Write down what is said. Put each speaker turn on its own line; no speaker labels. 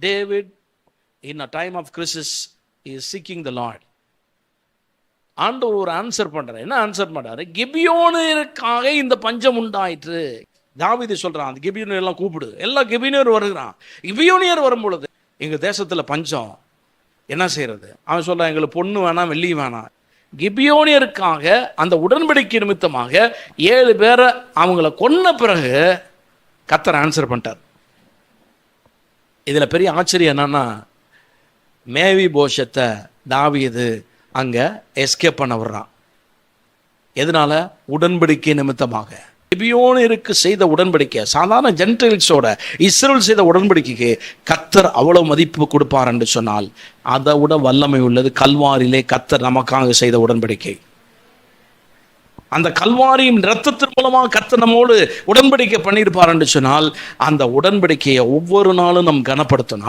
David in a time of crisis is seeking the Lord. ஆண்டவர் ஒரு answer பண்றாரு. என்ன ஆன்சர் பண்றாரு? கிபியோனிற்காக இந்த பஞ்சம் உண்டாயிற்று. தாவீது சொல்றான், அந்த கிபியோனியர் எல்லாம் கூப்பிடு. எல்லா கிபியோனியர் வருகிறான். கிபியோனியர் வரும் பொழுது எங்க தேசத்துல பஞ்சம், என்ன செய்யறது? அவன் சொல்றான், எங்களுக்கு பொண்ணு வேணாம், வெள்ளி வேணாம். கிபியோனியருக்காக அந்த உடன்படிக்கை நிமித்தமாக 7 பேரை அவங்கள கொன்ன பிறகு கர்த்தர் ஆன்சர் பண்ணிட்டார். இதுல பெரிய ஆச்சரியம் என்னன்னா, மேவி போஷத்தை தாவீது அங்க எஸ்கேப் பண்ண வர்றான். எதனால? உடன்படிக்கை நிமித்தமாக. கிபியோனியருக்கு செய்த உடன்படிக்கை, சாதாரண ஜென்டைல்ஸோட இஸ்ரவேல் செய்த உடன்படிக்கைக்கு கர்த்தர் அவ்வளவு மதிப்பு கொடுப்பார் என்று சொன்னால், அதை விட வல்லமை உள்ளது கல்வாரியிலே கர்த்தர் நமக்காக செய்த உடன்படிக்கை. அந்த கல்வாரியின் இரத்தத்தின் மூலமாக கர்த்தர் நம்மோடு உடன்படிக்கை பண்ணியிருப்பார் என்று சொன்னால், அந்த உடன்படிக்கையை ஒவ்வொரு நாளும் நாம் கனப்படுத்தணும்.